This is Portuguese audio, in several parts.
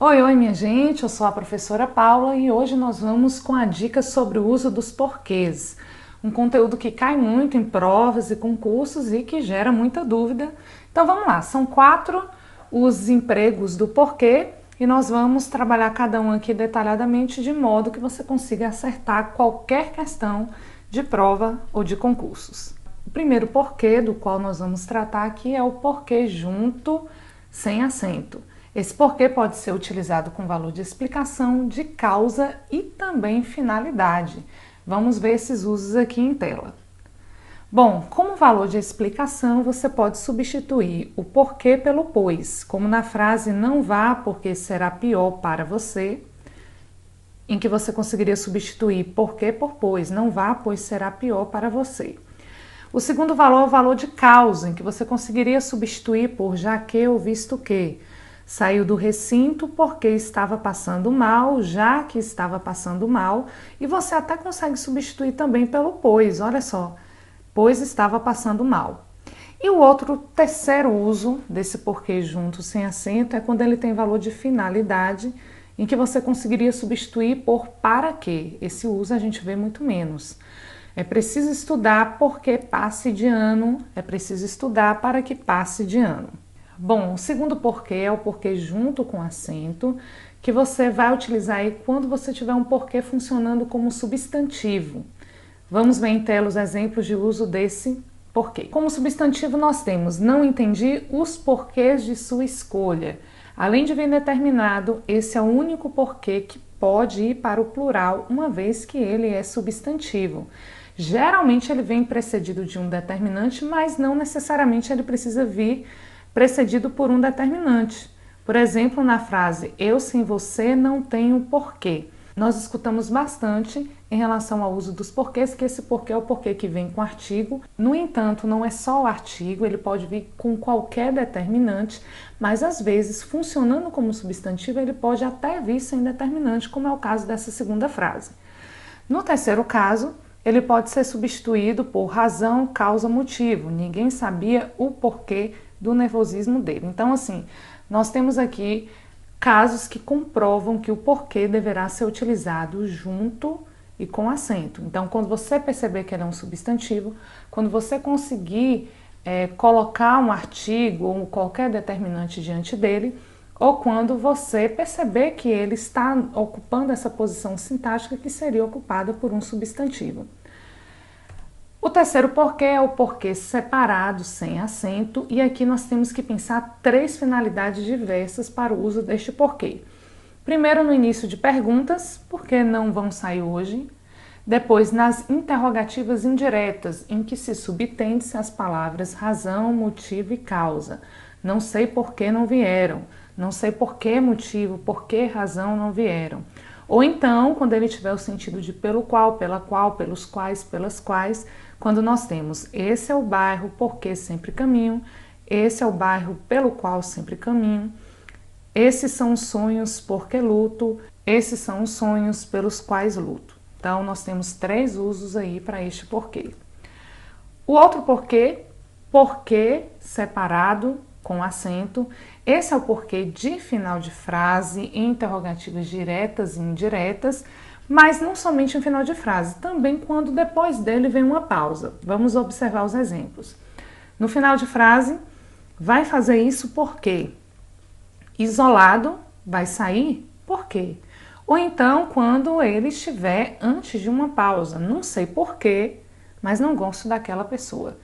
Oi, oi, minha gente, eu sou a professora Paula e hoje nós vamos com a dica sobre o uso dos porquês. Um conteúdo que cai muito em provas e concursos e que gera muita dúvida. Então vamos lá, são 4 os empregos do porquê e nós vamos trabalhar cada um aqui detalhadamente de modo que você consiga acertar qualquer questão de prova ou de concursos. O primeiro porquê do qual nós vamos tratar aqui é o porquê junto sem acento. Esse porquê pode ser utilizado com valor de explicação, de causa e também finalidade. Vamos ver esses usos aqui em tela. Bom, como valor de explicação, você pode substituir o porquê pelo pois, como na frase não vá porque será pior para você, em que você conseguiria substituir porquê por pois, não vá pois será pior para você. O segundo valor é o valor de causa, em que você conseguiria substituir por já que ou visto que. Saiu do recinto porque estava passando mal, já que estava passando mal, e você até consegue substituir também pelo pois, olha só, pois estava passando mal. E o outro terceiro uso desse porquê junto sem acento é quando ele tem valor de finalidade, em que você conseguiria substituir por para quê. Esse uso a gente vê muito menos. É preciso estudar porque passe de ano, é preciso estudar para que passe de ano. Bom, o segundo porquê é o porquê junto com acento, que você vai utilizar aí quando você tiver um porquê funcionando como substantivo. Vamos ver em tela os exemplos de uso desse porquê. Como substantivo nós temos não entendi os porquês de sua escolha. Além de vir determinado, esse é o único porquê que pode ir para o plural, uma vez que ele é substantivo. Geralmente ele vem precedido de um determinante, mas não necessariamente ele precisa vir precedido por um determinante. Por exemplo, na frase eu sem você não tenho porquê. Nós escutamos bastante em relação ao uso dos porquês, que esse porquê é o porquê que vem com artigo. No entanto, não é só o artigo, ele pode vir com qualquer determinante, mas às vezes, funcionando como substantivo, ele pode até vir sem determinante, como é o caso dessa segunda frase. No terceiro caso, ele pode ser substituído por razão, causa, motivo. Ninguém sabia o porquê do nervosismo dele. Então, assim, nós temos aqui casos que comprovam que o porquê deverá ser utilizado junto e com acento. Então, quando você perceber que ele é um substantivo, quando você conseguir colocar um artigo ou qualquer determinante diante dele, ou quando você perceber que ele está ocupando essa posição sintática que seria ocupada por um substantivo. O terceiro porquê é o porquê separado, sem acento, e aqui nós temos que pensar 3 finalidades diversas para o uso deste porquê. Primeiro, no início de perguntas, porque não vão sair hoje. Depois, nas interrogativas indiretas, em que se subtende-se as palavras razão, motivo e causa. Não sei por que não vieram, não sei por que motivo, por que razão não vieram. Ou então, quando ele tiver o sentido de pelo qual, pela qual, pelos quais, pelas quais, quando nós temos esse é o bairro porque sempre caminho, esse é o bairro pelo qual sempre caminho, esses são os sonhos porque luto, esses são os sonhos pelos quais luto. Então, nós temos 3 usos aí para este porquê. O outro porquê separado com acento. Esse é o porquê de final de frase, em interrogativas diretas e indiretas, mas não somente em final de frase, também quando depois dele vem uma pausa. Vamos observar os exemplos. No final de frase, vai fazer isso porque isolado, vai sair por quê? Ou então, quando ele estiver antes de uma pausa, não sei porquê, mas não gosto daquela pessoa.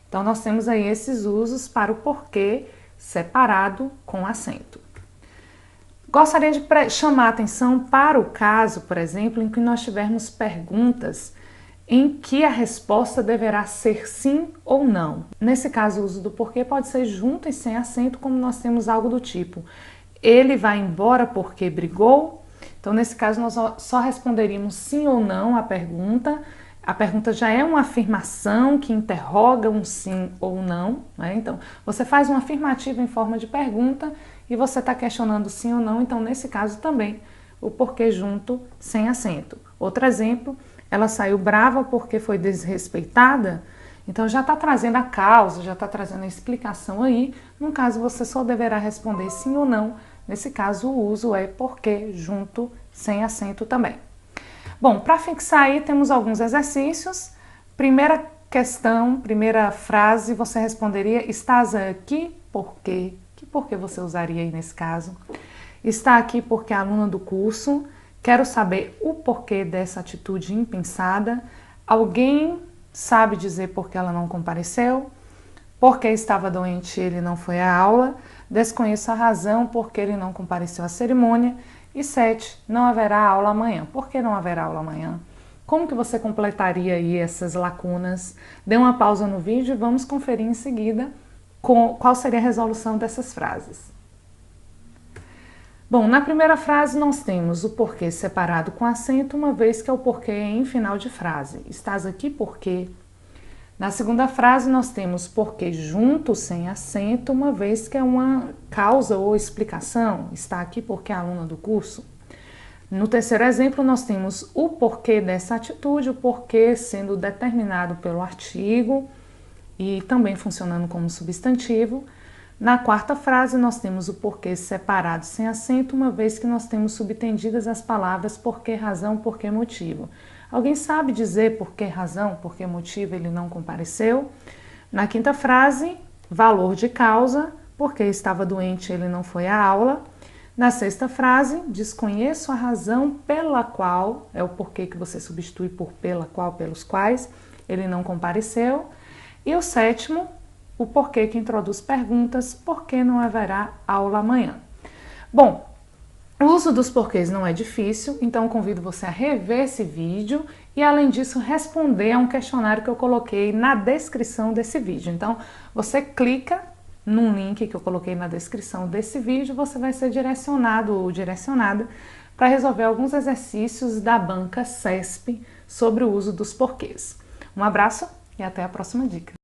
Então, nós temos aí esses usos para o porquê separado com acento. Gostaria de chamar a atenção para o caso, por exemplo, em que nós tivermos perguntas em que a resposta deverá ser sim ou não. Nesse caso, o uso do porquê pode ser junto e sem acento, como nós temos algo do tipo ele vai embora porque brigou. Então, nesse caso, nós só responderíamos sim ou não à pergunta. A pergunta já é uma afirmação que interroga um sim ou não, né? Então, você faz uma afirmativa em forma de pergunta e você está questionando sim ou não. Então, nesse caso também, o porquê junto sem acento. Outro exemplo, ela saiu brava porque foi desrespeitada. Então, já está trazendo a causa, já está trazendo a explicação aí. No caso, você só deverá responder sim ou não Nesse caso, o uso é porque, junto, sem acento também. Bom, para fixar aí, temos alguns exercícios. Primeira questão, primeira frase, você responderia: estás aqui por quê? Que por que você usaria aí nesse caso? Está aqui porque é aluna do curso. Quero saber o porquê dessa atitude impensada. Alguém sabe dizer por que ela não compareceu? Porque estava doente e ele não foi à aula. Desconheço a razão porque ele não compareceu à cerimônia. E 7, não haverá aula amanhã. Por que não haverá aula amanhã? Como que você completaria aí essas lacunas? Dê uma pausa no vídeo e vamos conferir em seguida qual seria a resolução dessas frases. Bom, na primeira frase nós temos o porquê separado com acento, uma vez que é o porquê em final de frase. Estás aqui porque. Na segunda frase nós temos porquê junto sem acento, uma vez que é uma causa ou explicação. Está aqui porque é aluna do curso. No terceiro exemplo nós temos o porquê dessa atitude, o porquê sendo determinado pelo artigo e também funcionando como substantivo. Na quarta frase, nós temos o porquê separado sem acento, uma vez que nós temos subtendidas as palavras porquê, razão, porquê, motivo. Alguém sabe dizer por que razão, por que motivo ele não compareceu? Na quinta frase, valor de causa, porque estava doente ele não foi à aula. Na sexta frase, desconheço a razão pela qual, é o porquê que você substitui por pela qual, pelos quais, ele não compareceu. E o sétimo, o porquê que introduz perguntas, por que não haverá aula amanhã? Bom, o uso dos porquês não é difícil, então convido você a rever esse vídeo e, além disso, responder a um questionário que eu coloquei na descrição desse vídeo. Então, você clica num link que eu coloquei na descrição desse vídeo, você vai ser direcionado ou direcionada para resolver alguns exercícios da banca CESP sobre o uso dos porquês. Um abraço e até a próxima dica.